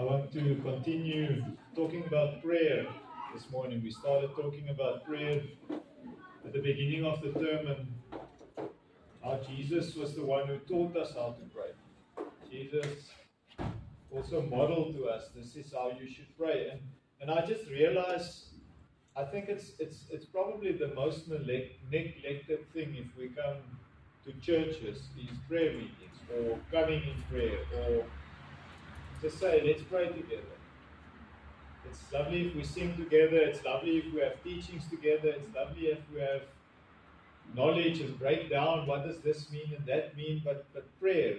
I want to continue talking about prayer this morning. We started talking about prayer at the beginning of the term and how Jesus was the one who taught us how to pray. Jesus also modeled to us, this is how you should pray. And I just realized, I think it's probably the most neglected thing if we come to churches, these prayer meetings, or coming in prayer, or just say, let's pray together. It's lovely if we sing together, it's lovely if we have teachings together, it's lovely if we have knowledge and break down what does this mean and that mean, but prayer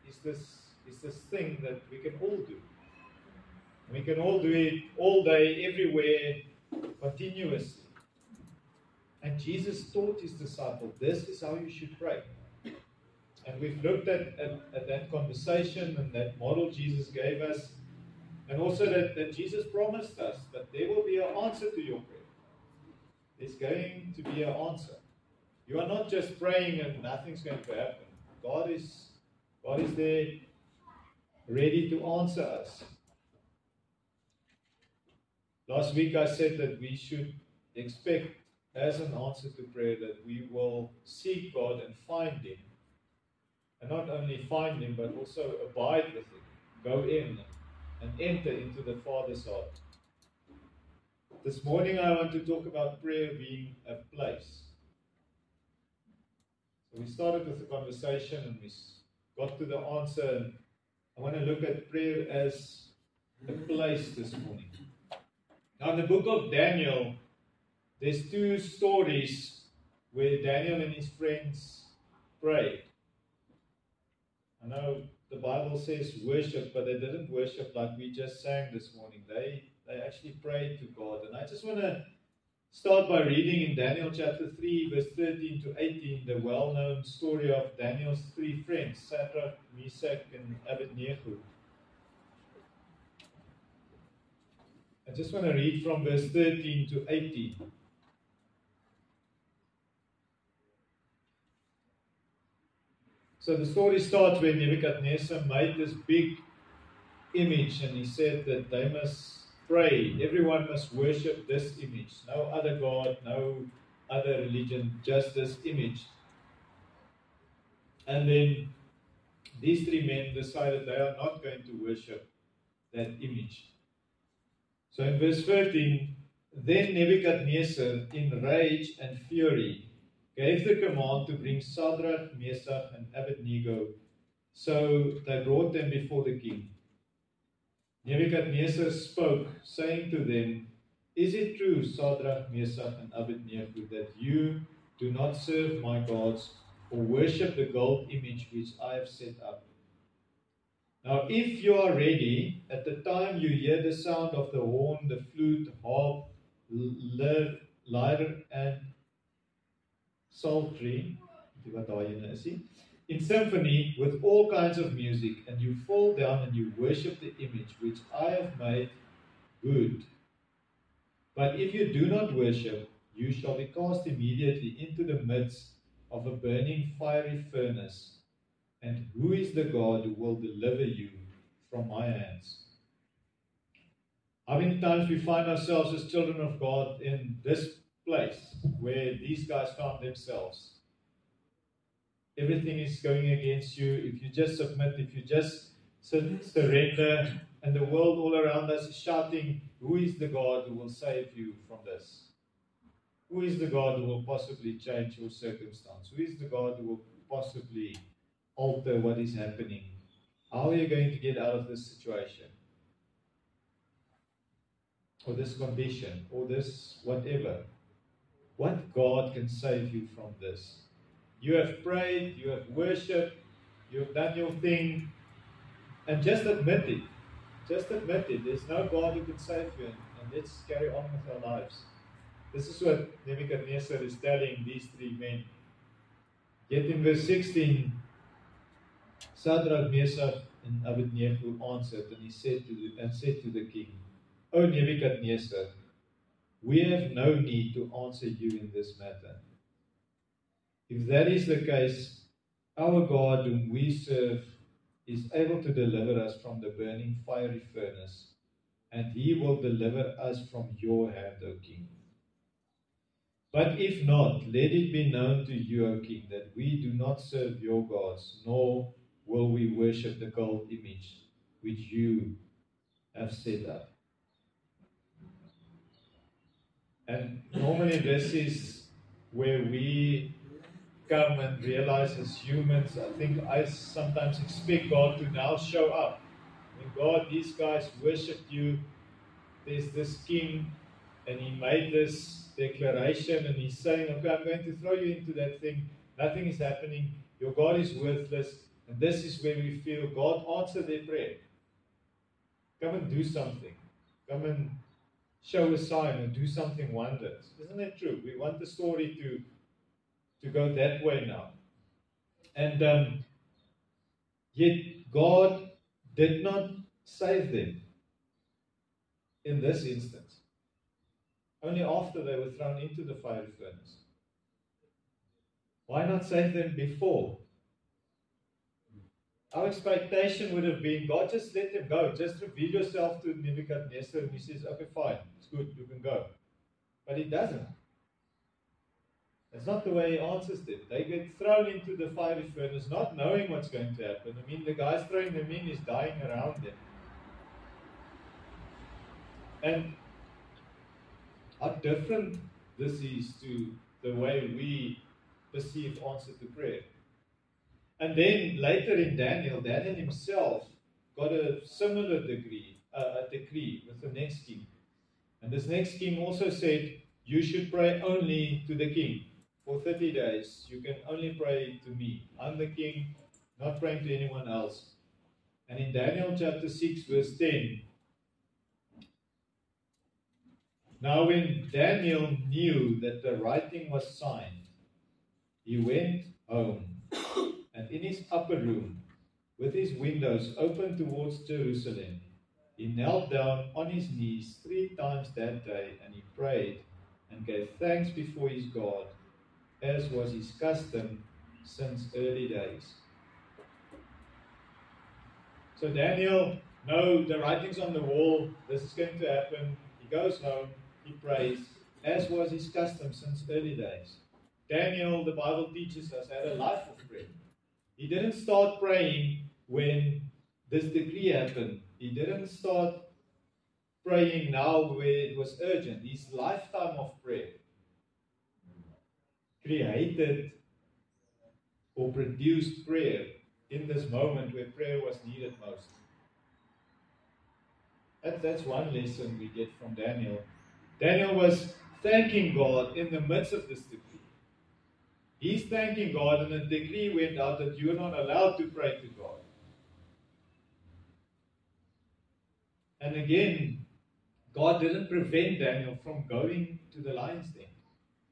is this thing that we can all do. We can all do it all day, everywhere, continuously. And Jesus taught his disciples, this is how you should pray. And we've looked at that conversation and that model Jesus gave us, and also that Jesus promised us that there will be an answer to your prayer. There's going to be an answer. You are not just praying and nothing's going to happen. God is there ready to answer us. Last week I said that we should expect as an answer to prayer that we will seek God and find him. And not only find him, but also abide with him. Go in and enter into the Father's heart. This morning I want to talk about prayer being a place. So we started with the conversation and we got to the answer. And I want to look at prayer as a place this morning. Now in the book of Daniel, there's two stories where Daniel and his friends prayed. I know the Bible says worship, but they didn't worship like we just sang this morning. They actually prayed to God. And I just want to start by reading in Daniel chapter 3, verse 13 to 18, the well-known story of Daniel's three friends, Shadrach, Meshach, and Abednego. I just want to read from verse 13 to 18. So the story starts when Nebuchadnezzar made this big image and he said that they must pray. Everyone must worship this image. No other God, no other religion, just this image. And then these three men decided they are not going to worship that image. So in verse 13, then Nebuchadnezzar, in rage and fury, gave the command to bring Shadrach, Meshach, and Abednego. So they brought them before the king. Nebuchadnezzar spoke, saying to them, is it true, Shadrach, Meshach, and Abednego, that you do not serve my gods or worship the gold image which I have set up? Now, if you are ready, at the time you hear the sound of the horn, the flute, harp, lyre, and psaltery, in symphony with all kinds of music, and you fall down and you worship the image which I have made, good. But if you do not worship, you shall be cast immediately into the midst of a burning fiery furnace. And who is the God who will deliver you from my hands? How many times we find ourselves as children of God in this place where these guys found themselves? Everything is going against you. If you just submit, if you just surrender, and the world all around us is shouting, who is the God who will save you from this? Who is the God who will possibly change your circumstance? Who is the God who will possibly alter what is happening? How are you going to get out of this situation? Or this condition? Or this whatever? What God can save you from this? You have prayed, you have worshipped, you have done your thing, and just admit it. Just admit it. There's no God who can save you, and let's carry on with our lives. This is what Nebuchadnezzar is telling these three men. Yet in verse 16, Shadrach, Meshach, and Abednego answered, and he said to the king, O Nebuchadnezzar, we have no need to answer you in this matter. If that is the case, our God whom we serve is able to deliver us from the burning fiery furnace, and he will deliver us from your hand, O king. But if not, let it be known to you, O king, that we do not serve your gods, nor will we worship the gold image which you have set up. And normally this is where we come and realize as humans, I think I sometimes expect God to now show up. I mean, God, these guys worshipped you. There's this king, and he made this declaration, and he's saying, okay, I'm going to throw you into that thing. Nothing is happening. Your God is worthless. And this is where we feel God answered their prayer. Come and do something. Come and show a sign or do something wonders. Isn't that true? We want the story to go that way now. And yet God did not save them in this instance. Only after they were thrown into the fiery furnace. Why not save them before? Our expectation would have been, God, just let them go. Just reveal yourself to Nebuchadnezzar, and he says, okay, fine, it's good, you can go. But he doesn't. That's not the way he answers them. They get thrown into the fiery furnace, not knowing what's going to happen. I mean, the guy throwing them in is dying around them. And how different this is to the way we perceive answer to prayer. And then later in Daniel himself got a similar decree with the next king. And this next king also said, you should pray only to the king. For 30 days, you can only pray to me. I'm the king, not praying to anyone else. And in Daniel chapter 6, verse 10, now when Daniel knew that the writing was signed, he went home, and in his upper room, with his windows open towards Jerusalem, he knelt down on his knees 3 times that day, and he prayed and gave thanks before his God, as was his custom since early days. So Daniel, no, the writing's on the wall, this is going to happen. He goes home, he prays, as was his custom since early days. Daniel, the Bible teaches us, had a life of prayer. He didn't start praying when this decree happened. He didn't start praying now where it was urgent. His lifetime of prayer created or produced prayer in this moment where prayer was needed most. That's one lesson we get from Daniel. Daniel was thanking God in the midst of this decree. He's thanking God, and a decree went out that you're not allowed to pray to God. And again, God didn't prevent Daniel from going to the lion's den.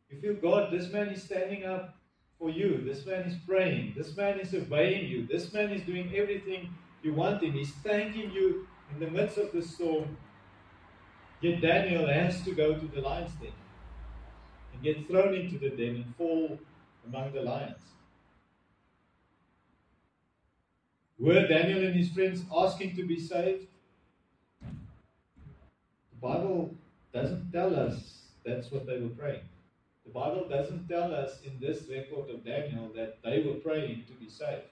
You feel, God, this man is standing up for you. This man is praying. This man is obeying you. This man is doing everything you want him. He's thanking you in the midst of the storm. Yet Daniel has to go to the lion's den and get thrown into the den and fall among the lions. Were Daniel and his friends asking to be saved? The Bible doesn't tell us that's what they were praying. The Bible doesn't tell us in this record of Daniel that they were praying to be saved.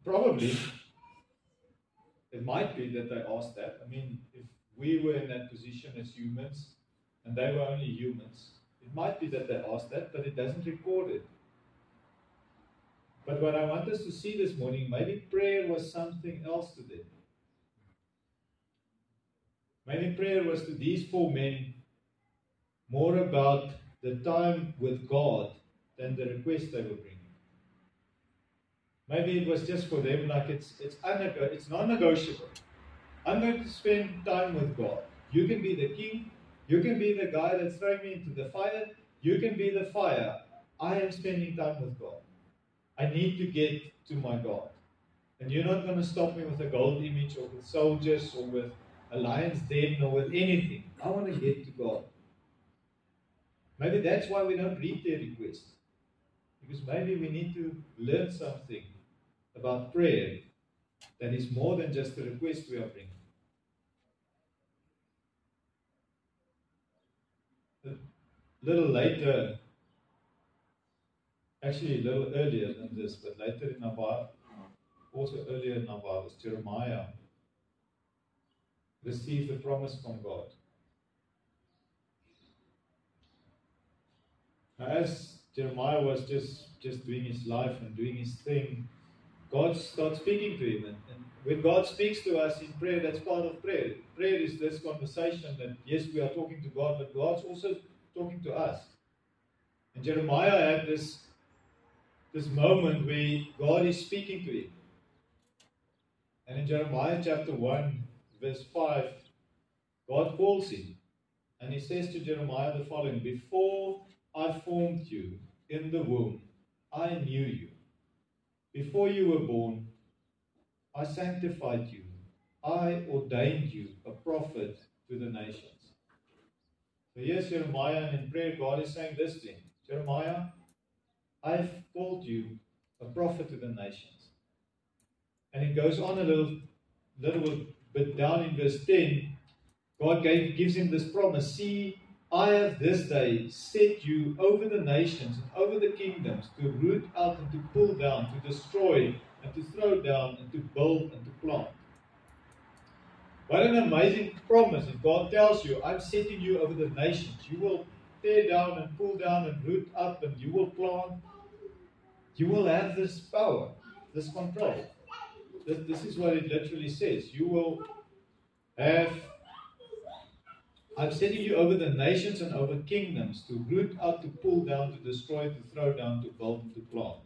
Probably, it might be that they asked that. I mean, if we were in that position as humans, and they were only humans, it might be that they asked that, but it doesn't record it. But what I want us to see this morning, maybe prayer was something else to them. Maybe prayer was to these 4 men more about the time with God than the request they were bringing. Maybe it was just for them like it's non-negotiable. I'm going to spend time with God. You can be the king. You can be the guy that's throwing me into the fire. You can be the fire. I am spending time with God. I need to get to my God. And you're not going to stop me with a gold image or with soldiers or with a lion's den or with anything. I want to get to God. Maybe that's why we don't read their request. Because maybe we need to learn something about prayer that is more than just the request we are bringing. A little later, actually a little earlier than this, but later in our Bible, also earlier in our Bibles, Jeremiah received a promise from God. Now, as Jeremiah was just doing his life and doing his thing, God starts speaking to him. And when God speaks to us in prayer, that's part of prayer. Prayer is this conversation that, yes, we are talking to God, but God's also talking to us. And Jeremiah had this moment where God is speaking to him. And in Jeremiah chapter 1, verse 5, God calls him. And he says to Jeremiah the following: "Before I formed you in the womb, I knew you. Before you were born, I sanctified you. I ordained you a prophet to the nations." So here's Jeremiah, and in prayer, God is saying this to him: Jeremiah, I've called you a prophet to the nations. And it goes on a little bit down in verse 10. God gives him this promise: "See, I have this day set you over the nations and over the kingdoms, to root out and to pull down, to destroy and to throw down and to build and to plant." What an amazing promise. If God tells you, I'm setting you over the nations, you will tear down and pull down and root up, and you will plant. You will have this power, this control. This is what it literally says. You will have, I'm setting you over the nations and over kingdoms, to root out, to pull down, to destroy, to throw down, to build, and to plant.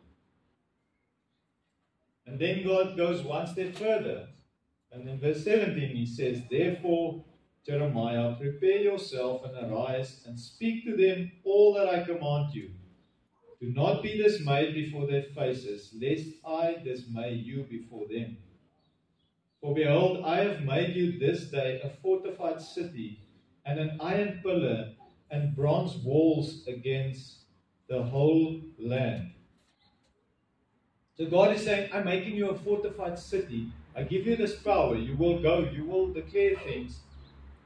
And then God goes one step further. And in verse 17 he says, "Therefore, Jeremiah, prepare yourself and arise and speak to them all that I command you. Do not be dismayed before their faces, lest I dismay you before them. For behold, I have made you this day a fortified city, and an iron pillar and bronze walls against the whole land." So God is saying, I'm making you a fortified city. I give you this power. You will go, you will declare things,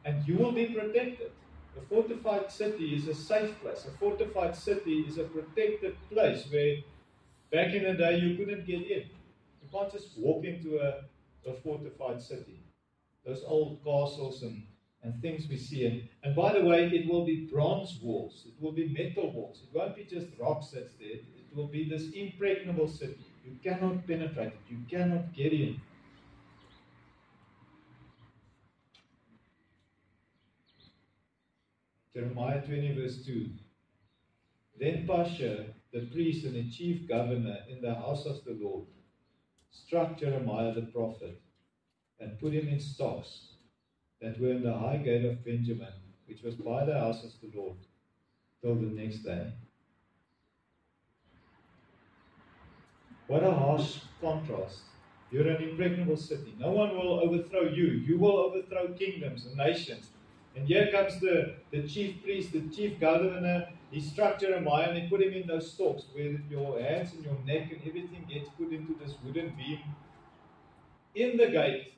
and you will be protected. A fortified city is a safe place. A fortified city is a protected place where back in the day you couldn't get in. You can't just walk into a fortified city. Those old castles and things we see. And by the way, it will be bronze walls. It will be metal walls. It won't be just rocks that's there. It will be this impregnable city. You cannot penetrate it. You cannot get in. Jeremiah 20 verse 2. Then Pashur, the priest and the chief governor in the house of the Lord, struck Jeremiah the prophet and put him in stocks that were in the high gate of Benjamin, which was by the house of the Lord, till the next day. What a harsh contrast. You're an impregnable city. No one will overthrow you. You will overthrow kingdoms and nations. And here comes the chief priest, the chief governor. He struck Jeremiah and he put him in those stocks where your hands and your neck and everything gets put into this wooden beam in the gate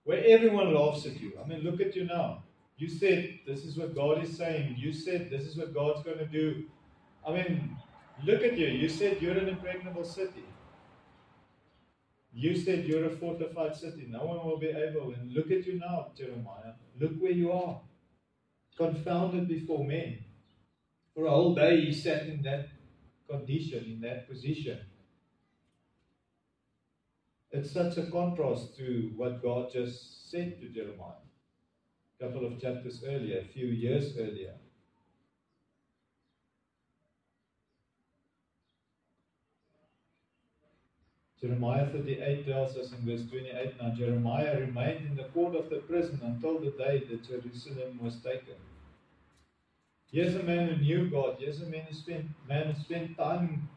where everyone laughs at you. I mean, look at you now. You said this is what God is saying. You said this is what God's going to do. I mean, look at you. You said you're an impregnable city. You said you're a fortified city. No one will be able. And look at you now, Jeremiah. Look where you are. Confounded before men. For a whole day he sat in that condition, in that position. It's such a contrast to what God just said to Jeremiah a couple of chapters earlier, a few years earlier. Jeremiah 38 tells us in verse 28, "Now Jeremiah remained in the court of the prison until the day that Jerusalem was taken." Here's a man who knew God. Here's a man who spent time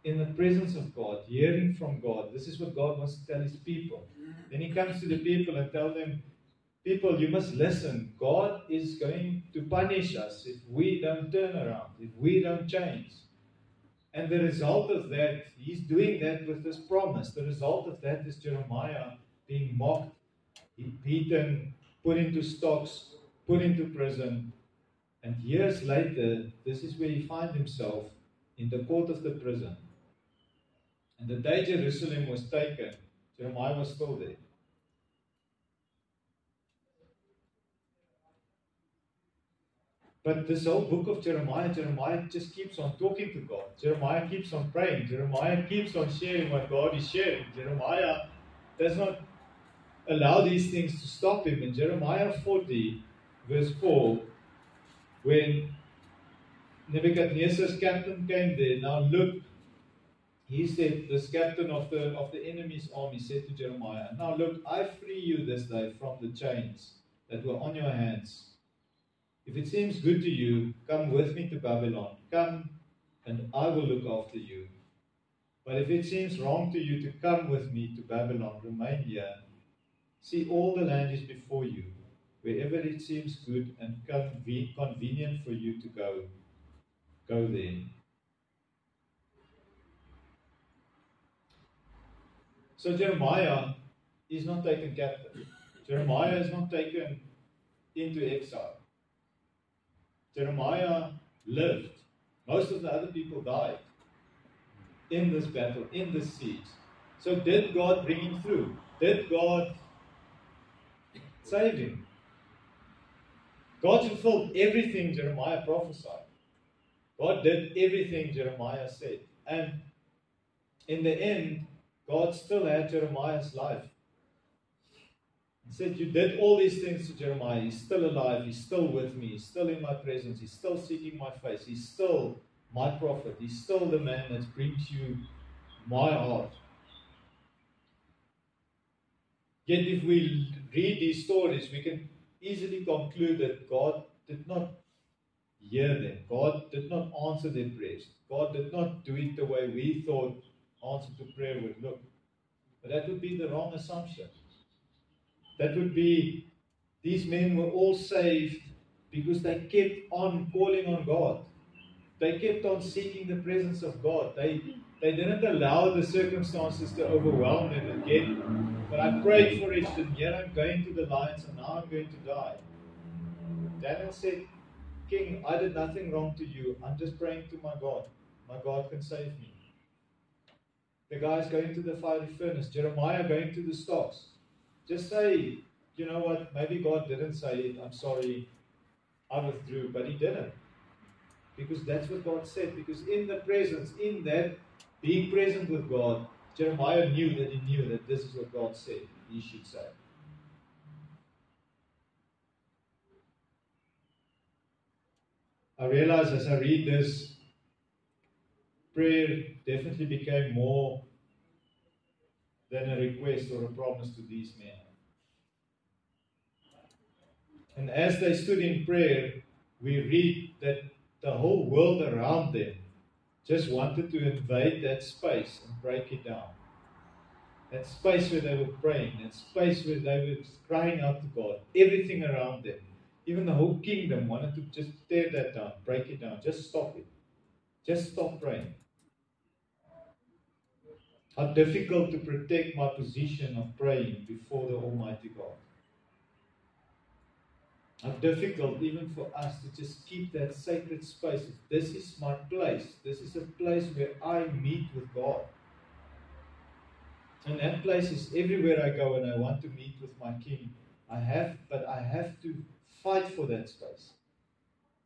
in the presence of God, hearing from God. This is what God wants to tell his people. Then he comes to the people and tells them, people, you must listen. God is going to punish us if we don't turn around, if we don't change. And the result of that, he's doing that with this promise. The result of that is Jeremiah being mocked, beaten, put into stocks, put into prison. And years later, this is where he finds himself in the court of the prison. And the day Jerusalem was taken, Jeremiah was still there. But this whole book of Jeremiah just keeps on talking to God. Jeremiah keeps on praying. Jeremiah keeps on sharing what God is sharing. Jeremiah does not allow these things to stop him. In Jeremiah 40, verse 4, when Nebuchadnezzar's captain came there, now look, he said, this captain of the enemy's army said to Jeremiah, now look, I free you this day from the chains that were on your hands. If it seems good to you, come with me to Babylon. Come, and I will look after you. But if it seems wrong to you to come with me to Babylon, remain here. See, all the land is before you. Wherever it seems good and convenient for you to go, go there. So Jeremiah is not taken captive. Jeremiah is not taken into exile. Jeremiah lived. Most of the other people died in this battle, in this siege. So did God bring him through? Did God save him? God fulfilled everything Jeremiah prophesied. God did everything Jeremiah said. And in the end, God still had Jeremiah's life. He said, you did all these things to Jeremiah. He's still alive. He's still with me. He's still in my presence. He's still seeking my face. He's still my prophet. He's still the man that brings you my heart. Yet if we read these stories, we can easily conclude that God did not hear them. God did not answer their prayers. God did not do it the way we thought answer to prayer would look. But that would be the wrong assumption. That would be, these men were all saved because they kept on calling on God. They kept on seeking the presence of God. They didn't allow the circumstances to overwhelm them again. But I prayed for it, and here I'm going to the lions, and now I'm going to die. Daniel said, King, I did nothing wrong to you. I'm just praying to my God. My God can save me. The guy's going to the fiery furnace. Jeremiah going to the stocks. Just say, you know what, maybe God didn't say it, I'm sorry, I withdrew, but he didn't. Because that's what God said. Because in the presence, in that being present with God, Jeremiah knew that this is what God said he should say. I realize as I read this, prayer definitely became more than a request or a promise to these men. And as they stood in prayer, we read that the whole world around them just wanted to invade that space and break it down. That space where they were praying, that space where they were crying out to God, everything around them, even the whole kingdom wanted to just tear that down, break it down, just stop it. Just stop praying. How difficult to protect my position of praying before the Almighty God. How difficult even for us to just keep that sacred space. This is my place. This is a place where I meet with God. And that place is everywhere I go and I want to meet with my King. I have to fight for that space.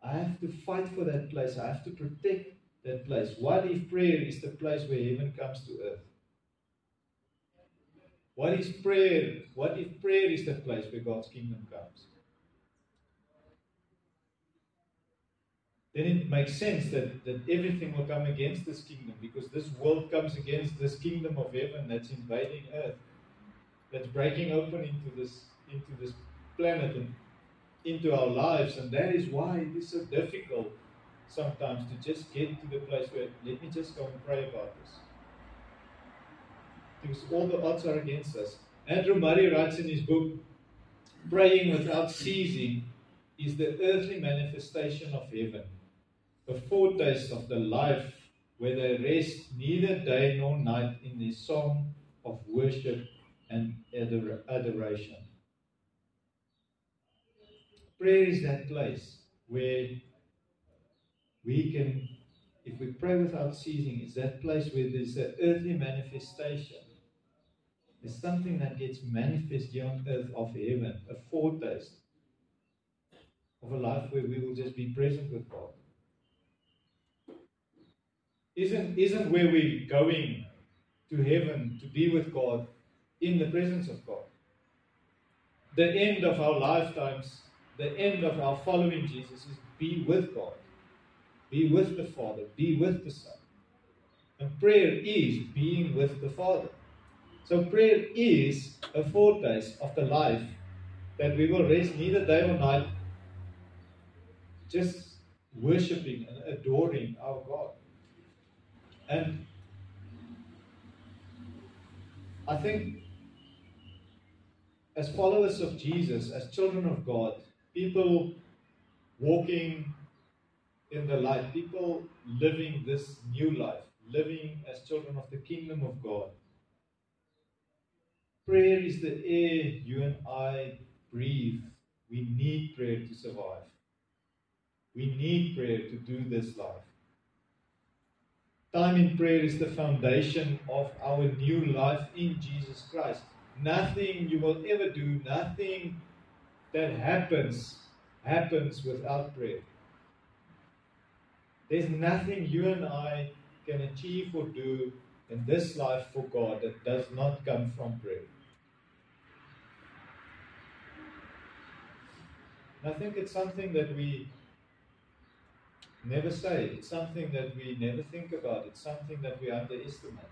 I have to fight for that place. I have to protect that place. What if prayer is the place where heaven comes to earth? What is prayer? What if prayer is the place where God's kingdom comes? Then it makes sense that everything will come against this kingdom, because this world comes against this kingdom of heaven that's invading earth, that's breaking open into this planet and into our lives. And that is why it is so difficult sometimes to just get to the place where, let me just go and pray about this. Because all the odds are against us. Andrew Murray writes in his book, praying without ceasing is the earthly manifestation of heaven, a foretaste of the life where they rest neither day nor night in their song of worship and adoration. Prayer is that place where we can, if we pray without ceasing, it's that place where there's an earthly manifestation. There's something that gets manifest here on earth of heaven, a foretaste of a life where we will just be present with God. Isn't where we're going to heaven to be with God in the presence of God. The end of our lifetimes, the end of our following Jesus is be with God, be with the Father, be with the Son. And prayer is being with the Father. So prayer is a foretaste of the life that we will rest neither day or night just worshipping and adoring our God. And I think as followers of Jesus, as children of God, people walking in the light, people living this new life, living as children of the kingdom of God. Prayer is the air you and I breathe. We need prayer to survive. We need prayer to do this life. Time in prayer is the foundation of our new life in Jesus Christ. Nothing you will ever do, nothing that happens without prayer. There's nothing you and I can achieve or do in this life for God that does not come from prayer. And I think it's something that we never say. It's something that we never think about. It's something that we underestimate.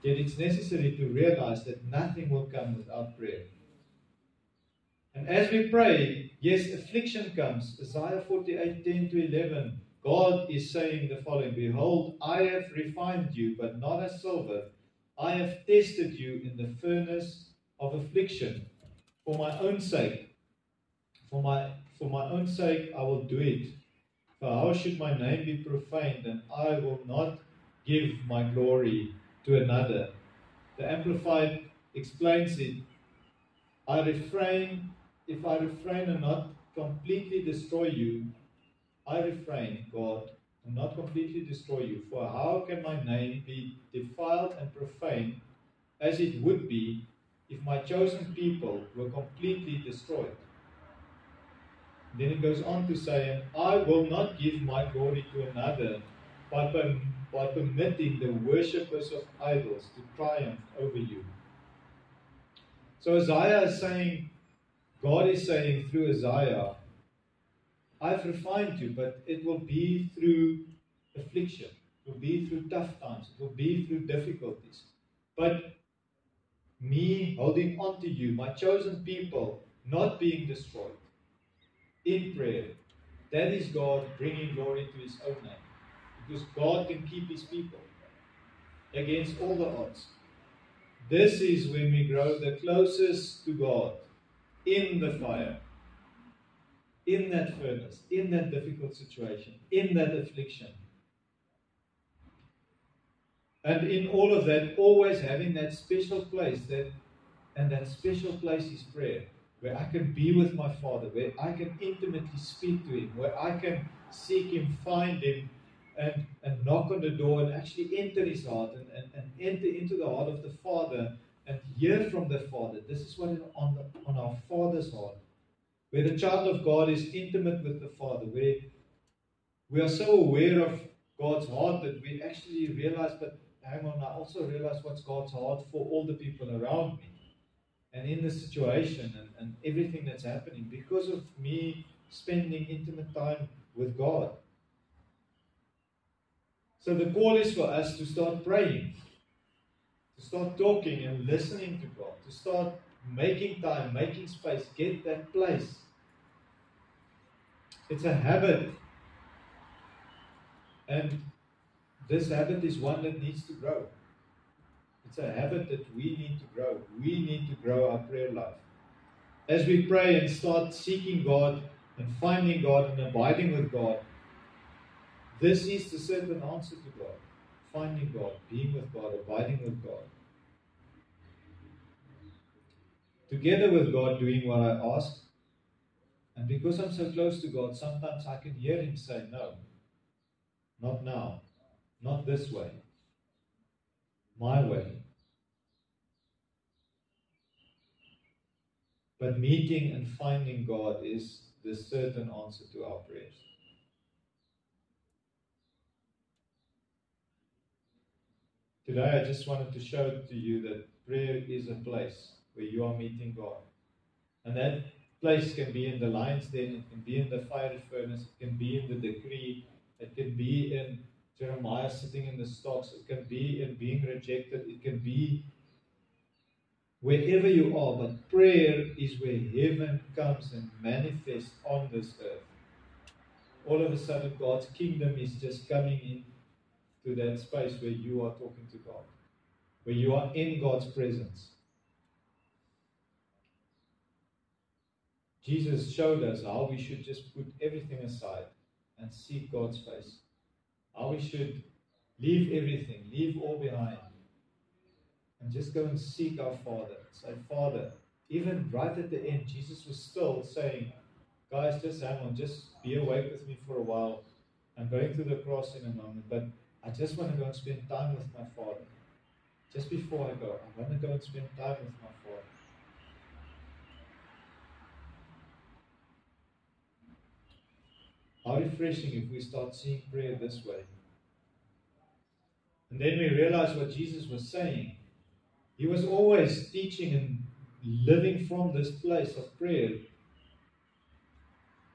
Yet it's necessary to realize that nothing will come without prayer. And as we pray, yes, affliction comes. Isaiah 48, 10 to 11. God is saying the following, Behold, I have refined you, but not as silver. I have tested you in the furnace of affliction. For my own sake, for my own sake, I will do it. For how should my name be profaned, and I will not give my glory to another? The Amplified explains it. If I refrain and not completely destroy you, I refrain, God, and not completely destroy you. For how can my name be defiled and profaned as it would be if my chosen people were completely destroyed? Then it goes on to say, and I will not give my glory to another by permitting the worshippers of idols to triumph over you. So Isaiah is saying, God is saying through Isaiah, I've refined you, but it will be through affliction. It will be through tough times. It will be through difficulties. But me holding on to you, my chosen people, not being destroyed in prayer, that is God bringing glory to His own name. Because God can keep His people against all the odds. This is when we grow the closest to God in the fire, in that furnace, in that difficult situation, in that affliction. And in all of that, always having that special place, and that special place is prayer, where I can be with my Father, where I can intimately speak to Him, where I can seek Him, find Him, and knock on the door and actually enter His heart and enter into the heart of the Father and hear from the Father. This is what is on our Father's heart, where the child of God is intimate with the Father, where we are so aware of God's heart that we actually realize, but hang on, I also realize what's God's heart for all the people around me and in the situation and everything that's happening because of me spending intimate time with God. So the call is for us to start praying, to start talking and listening to God, to start making time, making space, get that place. It's a habit. And this habit is one that needs to grow. It's a habit that we need to grow. We need to grow our prayer life. As we pray and start seeking God and finding God and abiding with God, This is the certain answer to God. Finding God, being with God, abiding with God. Together with God, doing what I ask. And because I'm so close to God, sometimes I can hear Him say, no, not now, not this way, my way. But meeting and finding God is the certain answer to our prayers. Today I just wanted to show to you that prayer is a place where you are meeting God. And that place can be in the lion's den, it can be in the fiery furnace, it can be in the decree, it can be in Jeremiah sitting in the stocks, it can be in being rejected, it can be wherever you are, but prayer is where heaven comes and manifests on this earth. All of a sudden, God's kingdom is just coming into that space where you are talking to God, where you are in God's presence. Jesus showed us how we should just put everything aside and seek God's face. How we should leave everything, leave all behind, and just go and seek our Father. Say, Father, even right at the end, Jesus was still saying, guys, just hang on, just be awake with me for a while. I'm going to the cross in a moment, but I just want to go and spend time with my Father. Just before I go, I want to go and spend time with my Father. How refreshing if we start seeing prayer this way. And then we realize what Jesus was saying. He was always teaching and living from this place of prayer.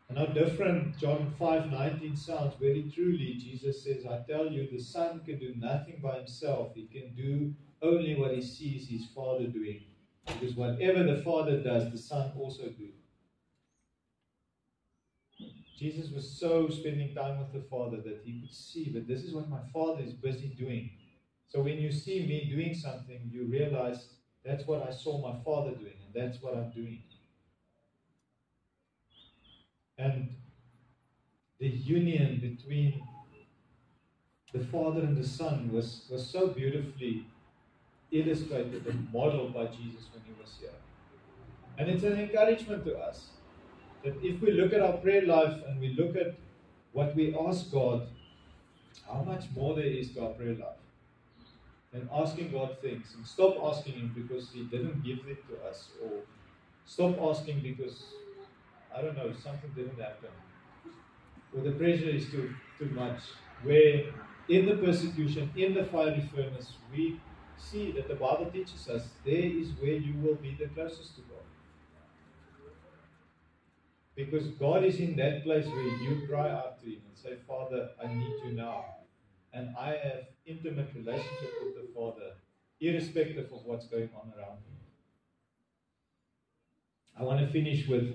And how different John 5:19 sounds. Very truly, Jesus says, I tell you, the Son can do nothing by himself. He can do only what he sees his Father doing. Because whatever the Father does, the Son also do. Jesus was so spending time with the Father that he could see that this is what my Father is busy doing. So when you see me doing something, you realize that's what I saw my Father doing, and that's what I'm doing. And the union between the Father and the Son was so beautifully illustrated and modeled by Jesus when he was here. And it's an encouragement to us that if we look at our prayer life and we look at what we ask God, how much more there is to our prayer life. And asking God things. And stop asking Him because He didn't give it to us. Or stop asking because, I don't know, something didn't happen. Or the pressure is too much. Where in the persecution, in the fiery furnace, we see that the Bible teaches us there is where you will be the closest to God. Because God is in that place where you cry out to Him and say, Father, I need you now. And I have intimate relationship with the Father, irrespective of what's going on around me. I want to finish with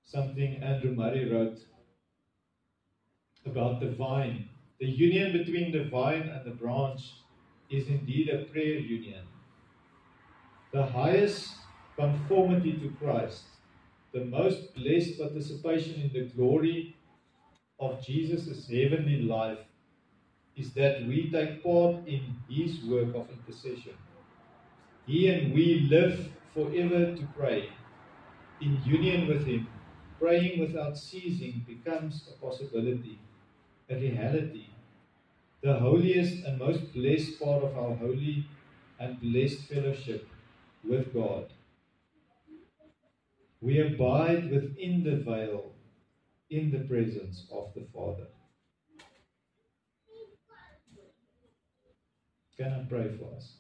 something Andrew Murray wrote about the vine. The union between the vine and the branch is indeed a prayer union. The highest conformity to Christ, the most blessed participation in the glory of Jesus' heavenly life, is that we take part in His work of intercession. He and we live forever to pray. In union with Him, praying without ceasing becomes a possibility, a reality. The holiest and most blessed part of our holy and blessed fellowship with God. We abide within the veil, in the presence of the Father. Can I pray for us?